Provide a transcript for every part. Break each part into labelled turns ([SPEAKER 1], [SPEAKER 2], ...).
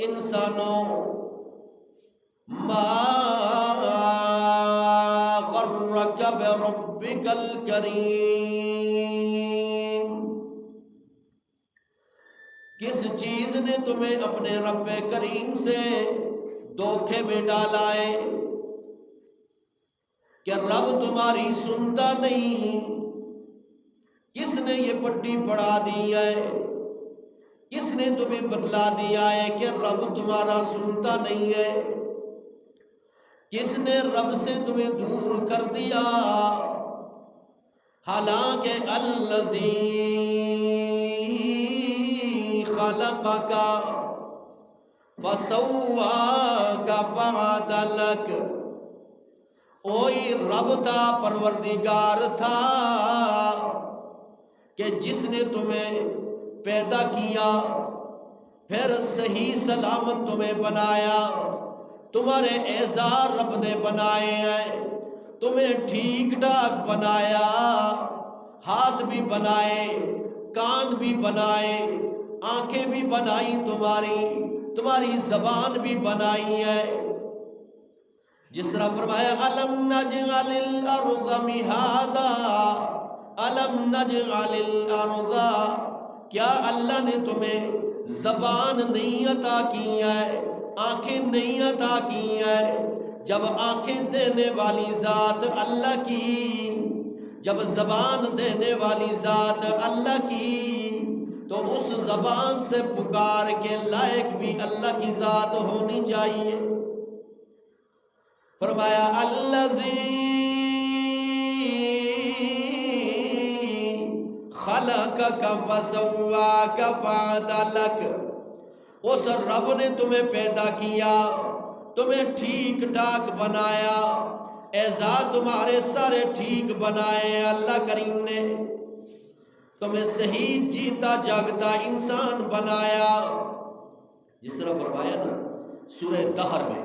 [SPEAKER 1] انسانوں ما غرک بربک الکریم، کس چیز نے تمہیں اپنے رب کریم سے دھوکے میں ڈالا ہے کہ رب تمہاری سنتا نہیں؟ کس نے یہ پٹی پڑھا دی ہے؟ کس نے تمہیں بتلا دیا ہے کہ رب تمہارا سنتا نہیں ہے؟ کس نے رب سے تمہیں دور کر دیا؟ حالانکہ الذی خلقک فسواک فعدلک، وہی رب تھا، پروردگار تھا کہ جس نے تمہیں پیدا کیا، پھر صحیح سلامت تمہیں بنایا، تمہارے اعزار رب نے بنائے ہیں، تمہیں ٹھیک ٹھاک بنایا، ہاتھ بھی بنائے، کان بھی بنائے، آنکھیں بھی بنائی، تمہاری زبان بھی بنائی ہے۔ جس طرح فرمایا الم نجعل الارض مہادا، الم نجعل الارض، کیا اللہ نے تمہیں زبان نہیں عطا کی ہے، آنکھیں نہیں عطا کی ہے؟ جب آنکھیں دینے والی ذات اللہ کی، جب زبان دینے والی ذات اللہ کی، تو اس زبان سے پکار کے لائق بھی اللہ کی ذات ہونی چاہیے۔ فرمایا الذی خلقک فسواک فعدلک، اس رب نے تمہیں پیدا کیا، تمہیں ٹھیک ٹھاک بنایا، اعزاز تمہارے سارے ٹھیک بنائے اللہ کریم نے، تمہیں صحیح جیتا جاگتا انسان بنایا۔ جس طرح فرمایا نا سورہ دہر میں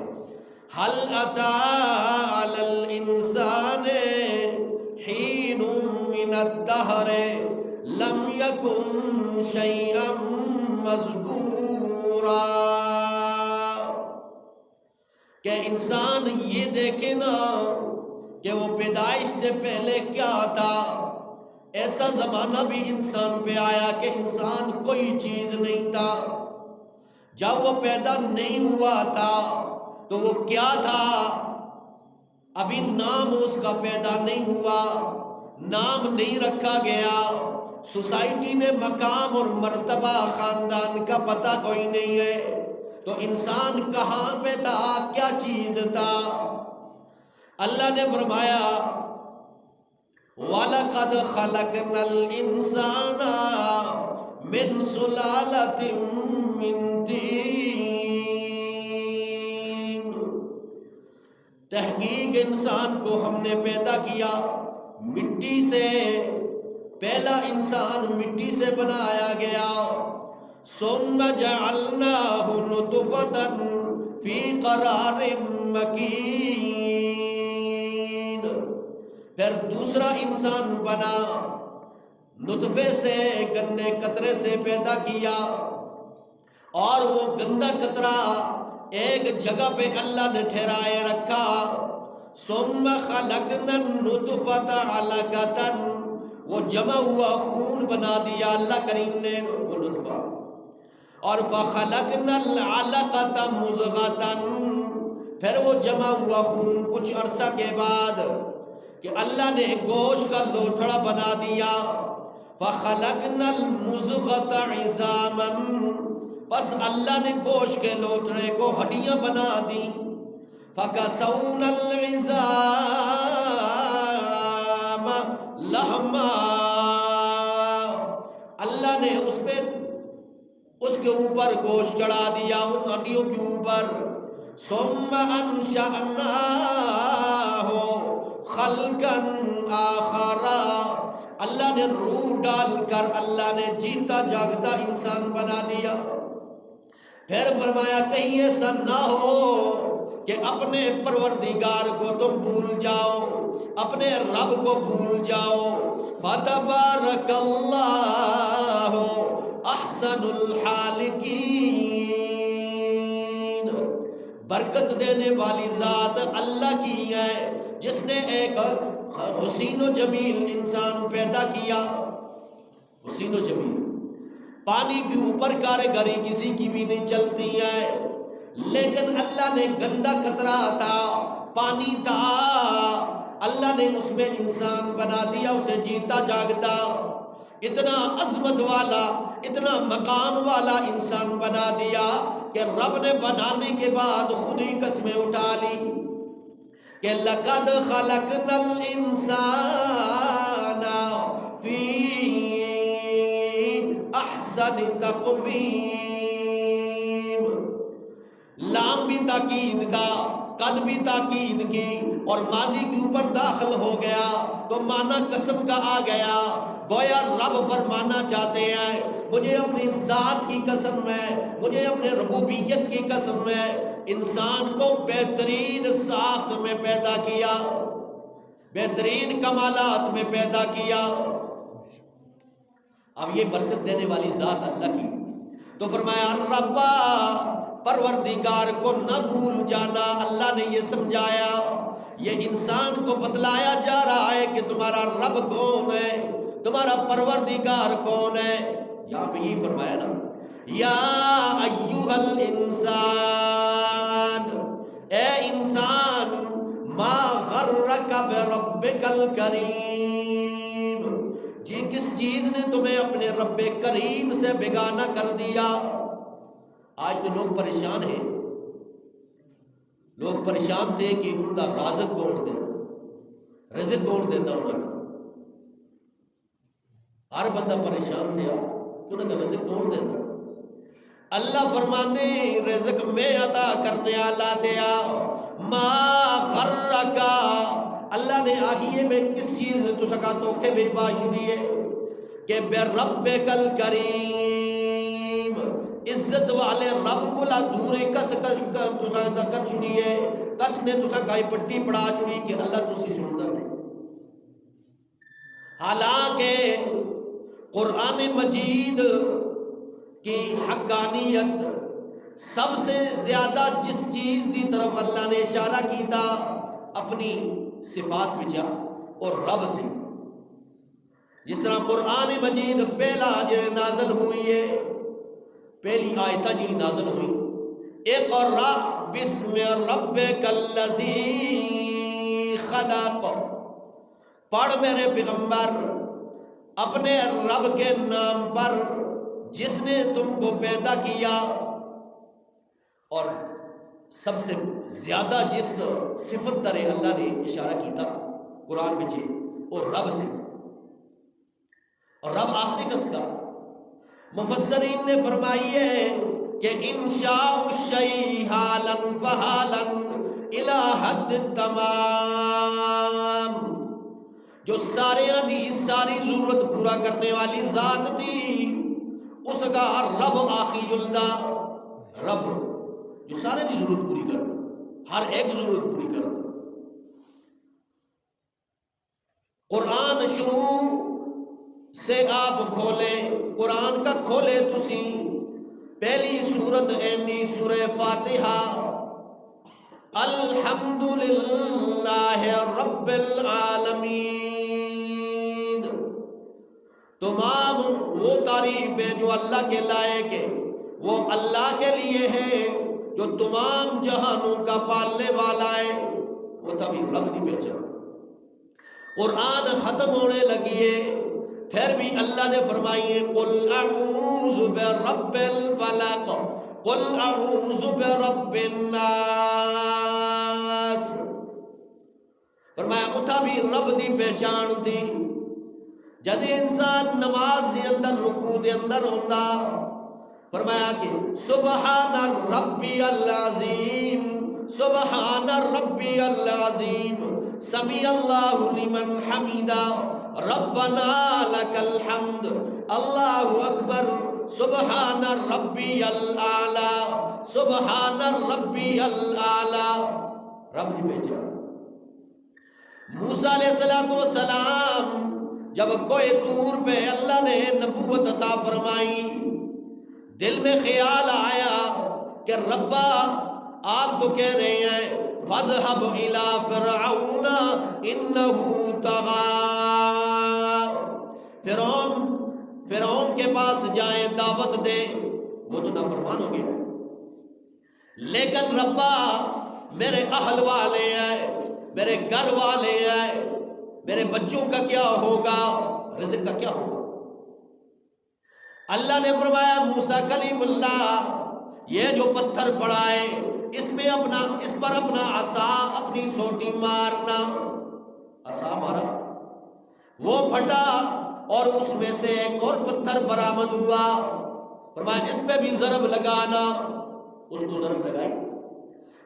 [SPEAKER 1] حل اتی علی الانسان حین من الدہر لم یکن شیئا مذکورا، کہ انسان یہ دیکھے نا کہ وہ پیدائش سے پہلے کیا تھا۔ ایسا زمانہ بھی انسان پہ آیا کہ انسان کوئی چیز نہیں تھا، جب وہ پیدا نہیں ہوا تھا تو وہ کیا تھا؟ ابھی نام اس کا پیدا نہیں ہوا، نام نہیں رکھا گیا، سوسائٹی میں مقام اور مرتبہ خاندان کا پتہ کوئی نہیں ہے، تو انسان کہاں پہ تھا، کیا چیز تھا؟ اللہ نے فرمایا وَلَقَدْ خَلَقْنَا الْإِنسَانَ مِنْ سُلَالَةٍ مِّن طِينٍ، تحقیق انسان کو ہم نے پیدا کیا مٹی سے، پہلا انسان مٹی سے بنایا گیا، ثُمَّ جَعَلْنَاهُ نُطْفَةً فِي قَرَارٍ مَّكِينٍ، پھر دوسرا انسان بنا، نطفے سے گندے قطرے سے پیدا کیا، اور وہ گندا قطرہ ایک جگہ پہ اللہ نے ٹھہرائے رکھا، ثم خلقنا النطفة علقة، وہ جمع ہوا خون بنا دیا اللہ کریم نے وہ نطفہ، اور فخلقنا العلقة مضغة، پھر وہ جمع ہوا خون کچھ عرصہ کے بعد کہ اللہ نے گوشت کا لوتھڑا بنا دیا، فخلقنا المضغة عظاما، بس اللہ نے گوشت کے لوتھڑے کو ہڈیاں بنا دی، فکسونا العظام لحما، اللہ نے اس کے اوپر گوشت چڑھا دیا ان ہڈیوں کے اوپر، ثم انشأناہ خلقا آخر، اللہ نے روح ڈال کر اللہ نے جیتا جاگتا انسان بنا دیا۔ پھر فرمایا کہیں ایسا نہ ہو کہ اپنے پروردگار کو تم بھول جاؤ، اپنے رب کو بھول جاؤ، فتبارک اللہ احسن الخالقین، برکت دینے والی ذات اللہ کی ہے، جس نے ایک حسین و جمیل انسان پیدا کیا، حسین و جمیل۔ پانی کے اوپر کاریگری کسی کی بھی نہیں چلتی ہے، لیکن اللہ نے گندا قطرہ تھا، پانی تھا، اللہ نے اس میں انسان بنا دیا، اسے جیتا جاگتا، اتنا عظمت والا، اتنا مقام والا انسان بنا دیا کہ رب نے بنانے کے بعد خود ہی قسمیں اٹھا لی کہ لَقَدْ خَلَقْنَا الْإِنسَانَ فِي أَحْسَنِ تَقْوِيمٍ۔ لام بھی تاکید کا، قد بھی تاکید کی، اور ماضی کے اوپر داخل ہو گیا تو معنی قسم کا آ گیا، گویا رب فرمانا چاہتے ہیں مجھے اپنی ذات کی قسم ہے، مجھے اپنے ربوبیت کی قسم ہے، انسان کو بہترین ساخت میں پیدا کیا، بہترین کمالات میں پیدا کیا۔ اب یہ برکت دینے والی ذات اللہ کی، تو فرمایا ربا، پروردگار کو نہ بھول جانا۔ اللہ نے یہ سمجھایا، یہ انسان کو بتلایا جا رہا ہے کہ تمہارا رب کون ہے، تمہارا پروردگار کون ہے۔ یہاں پہ یہ فرمایا نا، یا ایھا الانسان، اے انسان، ما غرک بربک الکریم، جی کس چیز نے تمہیں اپنے رب کریم سے بیگانہ کر دیا۔ آج تو لوگ پریشان ہیں، لوگ پریشان تھے کہ ان کا رازق کون دے، رزق کون دیتا انہوں کا، ہر بندہ پریشان تھا کہ انہوں کا رزق کون دیتا۔ اللہ فرمانے رزق میں عطا کرنے والا تھا، ما غرکا، اللہ نے آہیے میں کس چیز نے تو سکا توکھے میں بائی دیے کہ بے رب کل کریم، عزت والے رب کو لا دورے کس کر چھڑیے، کس نے تو سکائی پٹی پڑا چھڑی کہ اللہ تو سی سنتا نہیں۔ حالانکہ قرآن مجید کی حقانیت سب سے زیادہ جس چیز دی طرف اللہ نے اشارہ کی تھا اپنی صفات بچا اور رب تھی۔ جس طرح قرآن مجید پہلا جو نازل ہوئی ہے، پہلی آیتہ جی نازل ہوئی، اقرأ بسم ربک الذی خلق، پڑھ میرے پیغمبر اپنے رب کے نام پر جس نے تم کو پیدا کیا۔ اور سب سے زیادہ جس صفت ترے اللہ نے اشارہ کیتا قرآن میں اور رب تھے، اور رب آخری کس کا؟ مفسرین نے فرمائی ہے کہ انشاء الشیء حالا فحالا الی حد التمام، جو ساریاں دی ساری ضرورت پورا کرنے والی ذات تھی، اس کا رب آخی جلدہ، رب جو سارے دی ضرورت پوری کرتا، ہر ایک ضرورت پوری کرتا۔ قرآن شروع سے آپ کھولے، قرآن کا کھولے تسی پہلی سورت اینی سورہ فاتحہ، الحمدللہ رب العالمین، تمام وہ تعریفیں جو اللہ کے لائق ہے وہ اللہ کے لیے ہے جو تمام جہانوں کا پالنے والا ہے، وہ تبھی رب کی پہچان۔ قرآن ختم ہونے لگیے، پھر بھی اللہ نے فرمائیے قل اعوذ برب الفلق، قل اعوذ برب الناس، فرمایا اٹھا بھی رب دی پہچان دی۔ جد انسان نماز دے اندر رکوع دے اندر ہوندا، فرمایا کہ سبحان ربی العظیم، سبحان ربی العظیم، سمیع اللہ لمن حمیدہ، ربنا لک الحمد، اللہ اکبر، سبحان ربی الاعلی، سبحان ربی الاعلی، رب دی پہچان۔ موسیٰ علیہ السلام جب کوئی طور پہ اللہ نے نبوت عطا فرمائی، دل میں خیال آیا کہ ربا آپ تو کہہ رہے ہیں فَاذْهَبْ إِلَىٰ فِرْعَوْنَ إِنَّهُ طَغَىٰ، فرعون کے پاس جائیں، دعوت دیں، وہ تو نافرمان ہو گیا، لیکن ربا میرے اہل والے ہیں، میرے گھر والے ہیں، میرے بچوں کا کیا ہوگا، رزق کا کیا ہوگا؟ اللہ نے فرمایا موسیٰ کلیم اللہ یہ جو پتھر پڑا ہے اس پر اپنا عصا اپنی سوٹی مارنا، عصا مارا، وہ پھٹا اور اس میں سے ایک اور پتھر برآمد ہوا، فرمایا اس پہ بھی ضرب لگانا، اس کو ضرب لگائی،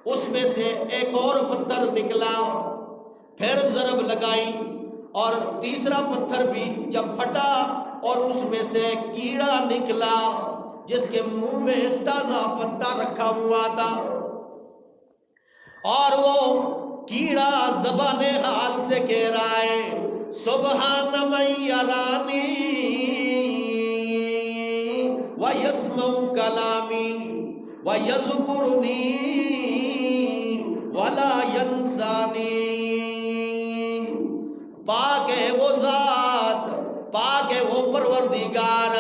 [SPEAKER 1] اس میں سے ایک اور پتھر نکلا، پھر ضرب لگائی، اور تیسرا پتھر بھی جب پھٹا اور اس میں سے کیڑا نکلا جس کے منہ میں تازہ پتا رکھا ہوا تھا، اور وہ کیڑا زبان حال سے کہہ رہا ہے سبحان من یرانی ویسمع کلامی ویذکرنی ولا ینسانی، پاک ہے وہ ذات، پاک ہے وہ پروردگار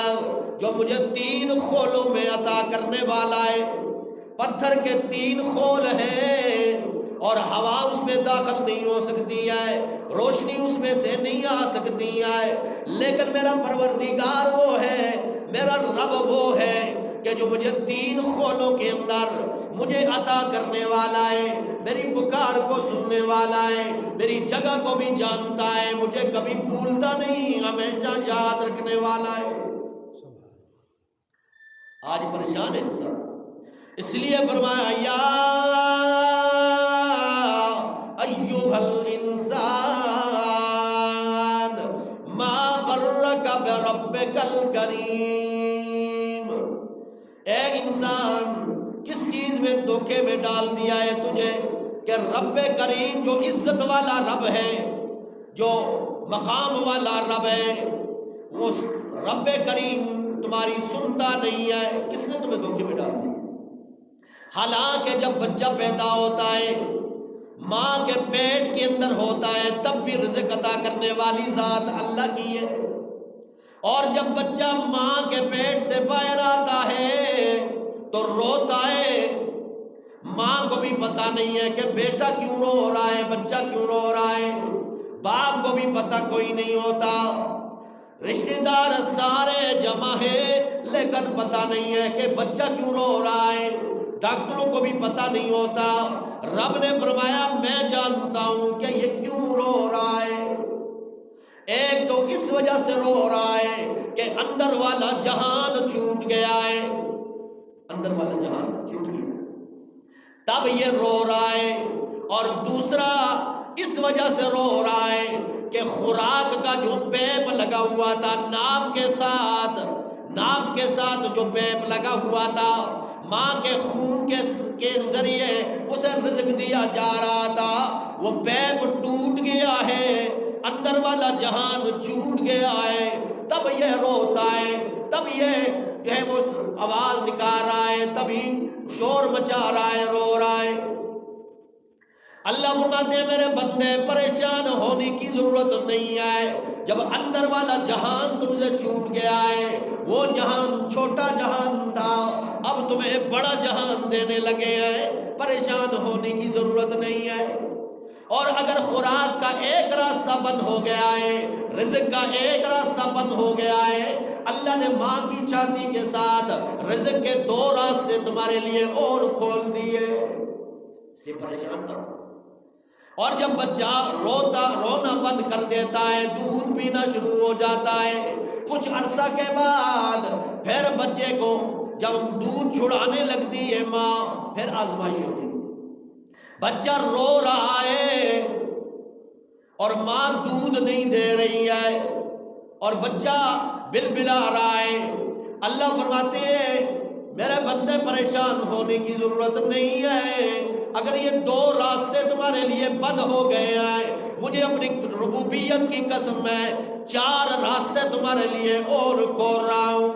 [SPEAKER 1] جو مجھے 3 خولوں میں عطا کرنے والا ہے، پتھر کے 3 خول ہیں اور ہوا اس میں داخل نہیں ہو سکتی ہے، روشنی اس میں سے نہیں آ سکتی ہے، لیکن میرا پروردگار وہ ہے، میرا رب وہ ہے کہ جو مجھے 3 خولوں کے اندر مجھے عطا کرنے والا ہے، میری پکار کو سننے والا ہے، میری جگہ کو بھی جانتا ہے، مجھے کبھی بھولتا نہیں، ہمیشہ یاد رکھنے والا ہے۔ آج پریشان ہے انسان، اس لیے فرمایا یا ایھا الانسان ما غرک بربک الکریم، اے انسان کس چیز میں دھوکے میں ڈال دیا ہے تجھے کہ رب کریم جو عزت والا رب ہے، جو مقام والا رب ہے، وہ رب کریم تمہاری سنتا نہیں ہے، کس نے تمہیں دھوکے میں ڈال دیا؟ حالانکہ جب بچہ پیدا ہوتا ہے ماں کے پیٹ کے اندر ہوتا ہے تب بھی رزق عطا کرنے والی ذات اللہ کی ہے، اور جب بچہ ماں کے پیٹ سے باہر آتا ہے تو روتا ہے، ماں کو بھی پتہ نہیں ہے کہ بیٹا کیوں رو رہا ہے، بچہ کیوں رو رہا ہے، باپ کو بھی پتہ کوئی نہیں ہوتا، رشتہ دار سارے جمع ہے لیکن پتہ نہیں ہے کہ بچہ کیوں رو رہا ہے، ڈاکٹروں کو بھی پتہ نہیں ہوتا، رب نے فرمایا میں جانتا ہوں کہ یہ کیوں رو رہا ہے، ایک تو اس وجہ سے رو رہا ہے کہ اندر والا جہان چھوٹ گیا ہے، اندر والا جہان چھوٹ گیا تب یہ رو رہا ہے، اور دوسرا اس وجہ سے رو رہا ہے کہ خوراک کا جو پیپ لگا ہوا تھا ناف کے ساتھ جو پیپ لگا ہوا تھا، ماں کے خون کے ذریعے اسے رزق دیا جا رہا تھا، وہ پیپ ٹوٹ گیا ہے، اندر والا جہان چھوٹ گیا ہے، تب یہ روتا ہے، تب یہ جو ہے وہ آواز نکال رہا ہے، تبھی شور مچا رہا ہے، رو رہا ہے۔ اللہ فرماتے ہیں میرے بندے پریشان ہونے کی ضرورت نہیں ہے، جب اندر والا جہان تم سے چھوٹ گیا ہے، وہ جہان چھوٹا جہان تھا اب تمہیں بڑا جہان دینے لگے ہیں، پریشان ہونے کی ضرورت نہیں ہے، اور اگر خوراک کا ایک راستہ بند ہو گیا ہے، رزق کا ایک راستہ بند ہو گیا ہے، اللہ نے ماں کی چھاتی کے ساتھ رزق کے 2 راستے تمہارے لیے اور کھول دیے، اس لیے پریشان نہ ہو۔ اور جب بچہ رونا بند کر دیتا ہے، دودھ پینا شروع ہو جاتا ہے، کچھ عرصہ کے بعد پھر بچے کو جب دودھ چھڑانے لگتی ہے ماں، پھر آزمائش ہوتی ہے، بچہ رو رہا ہے اور ماں دودھ نہیں دے رہی ہے اور بچہ بلبلا رہا ہے، اللہ فرماتے ہیں میرے بندے پریشان ہونے کی ضرورت نہیں ہے، اگر یہ 2 راستے تمہارے لیے بند ہو گئے ہیں، مجھے اپنی ربوبیت کی قسم ہے 4 راستے تمہارے لیے اور کھول رہا ہوں۔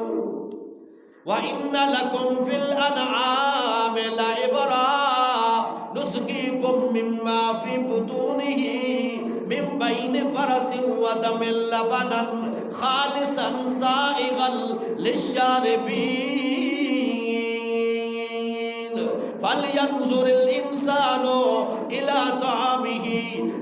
[SPEAKER 1] وَإِنَّ لَكُمْ فِي الْأَنْعَامِ لَعِبْرَةً بین فرس و دم لبنا خالصا سائغا للشاربین فلینظر الانسان الى طعامه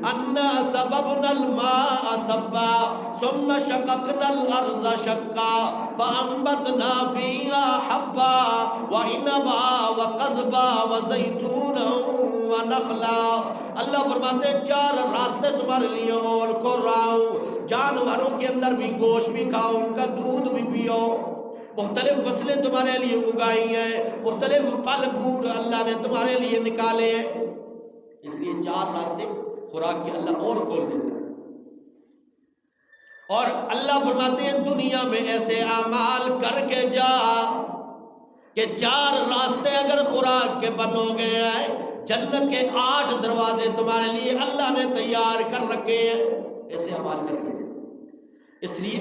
[SPEAKER 1] انا سببنا الماء صبا ثم شققنا الارض شقا فانبتنا فيها حبا وعنبا وقضبا وزيتونا ونخلا. اللہ فرماتے ہیں 4 راستے تمہارے لیے اور کھول رہا ہوں، جانوروں کے اندر بھی گوشت بھی کھاؤ، ان کا دودھ بھی پیو، مختلف فصلیں تمہارے لیے اگائی ہیں، مختلف پھل پھوٹ اللہ نے تمہارے لیے نکالے ہیں. اس لیے 4 راستے خوراک کے اللہ اور کھول دیتا ہے. اور اللہ فرماتے ہیں دنیا میں ایسے اعمال کر کے جا کہ 4 راستے اگر خوراک کے بنو گئے ہیں، جنت کے 8 دروازے تمہارے لیے اللہ نے تیار کر رکھے ہیں. ایسے اعمال کر کے جا. اس لیے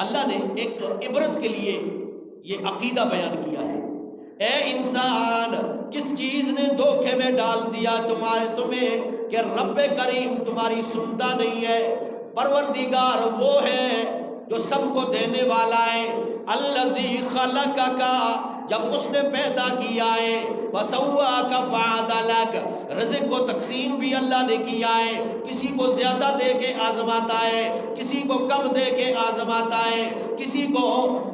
[SPEAKER 1] اللہ نے ایک عبرت کے لیے یہ عقیدہ بیان کیا ہے. اے انسان، کس چیز نے دھوکے میں ڈال دیا تمہیں کہ رب کریم تمہاری سنتا نہیں ہے؟ پروردگار وہ ہے جو سب کو دینے والا ہے. الذی خلقک، جب اس نے پیدا کیا ہے، فسواک فعدلک، رزق کو تقسیم بھی اللہ نے کیا ہے، کسی کو زیادہ دے کے آزماتا ہے، کسی کو کم دے کے آزماتا ہے، کسی کو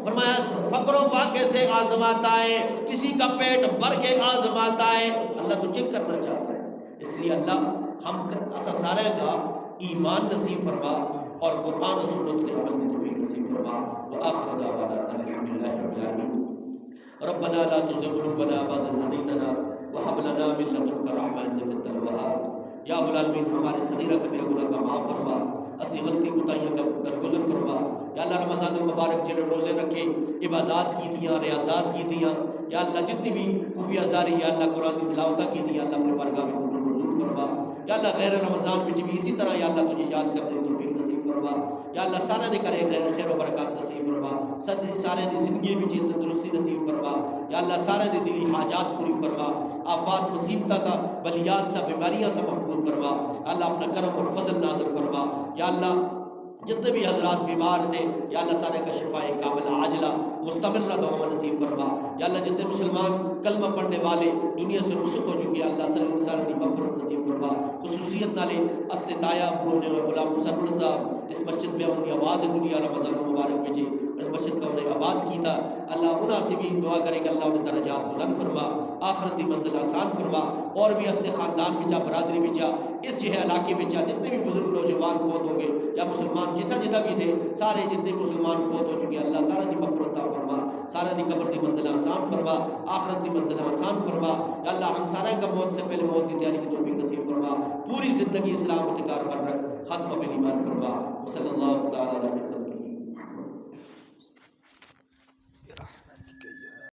[SPEAKER 1] فرمایا فقر و فاقے سے آزماتا ہے، کسی کا پیٹ بھر کے آزماتا ہے. اللہ تو چیک کرنا چاہتا ہے. اس لیے اللہ ہم سارے کا ایمان نصیب فرما اور قرآن و سنت کے عمل کی توفیق نصیب فرما. وآخر دعوانا الحمدللہ رب العالمین. ربنا لا تزغ قلوبنا بعد إذ هديتنا وهب لنا من لدنك رحمة إنك أنت الوهاب. یا العالمین ہمارے صغیرہ کبیرہ گناہ کا معاف فرما، اسی غلطی کوتاہیاں کا درگزر فرما. یا اللہ رمضان المبارک جنہوں روزے رکھے، عبادات کی دیاں، ریاضات کی دیاں، یا اللہ جتنی بھی خفیہ زاری یا اللہ قرآن کی تلاوتہ کی دیاں، اللہ اپنے بارگاہ میں قبول منظور فرما. یا اللہ غیر رمضان میں بھی اسی طرح یا اللہ تجھے یاد کرنے کی توفیق نصیب فرما. یا اللہ سارے نے کرے خیر و برکات نصیب فرما. سارے دی زندگی میں تندرستی نصیب فرما. یا اللہ سارے دی دلی حاجات پوری فرما. آفات مصیبتہ تا بلیات سا بیماریاں تا محفوظ فرما. اللہ اپنا کرم اور فضل نازل فرما. یا اللہ جتنے بھی حضرات بیمار تھے یا اللہ سارے کا شفا کاملہ عاجلہ مستمرہ دعا نصیب فرما. یا اللہ جتنے مسلمان کلمہ پڑھنے والے دنیا سے رخصت ہو چکے اللہ سارے کی مغفرت نصیب فرما. خصوصیت نالے استطاعہ بولنے والے غلام مسرور صاحب اس مسجد میں ان کی آواز دنیا رمضان المبارک بھیجے، اس مسجد کا انہیں آباد کی تھا. اللہ انہاں سے بھی دعا کرے کہ اللہ انہیں درجات بلند فرما، آخرت دی منزل آسان فرما. اور بھی اس سے خاندان بچا، برادری بچا، اس جہے علاقے بچا جتنے بھی بزرگ نوجوان فوت ہو گئے یا مسلمان جتھا بھی تھے، سارے جتنے مسلمان فوت ہو چکے اللہ سارے دی مغفرت عطا فرما، سارے دی قبر دی منزل آسان فرما، آخرت دی منزل آسان فرما. یا اللہ ہم سارے کا موت سے پہلے موت کی تیاری کی توفیق نصیب فرما. پوری زندگی اسلام و تکار پر رکھ، ختم بالایمان فرما. صلی اللہ تعالی علیہ وسلم.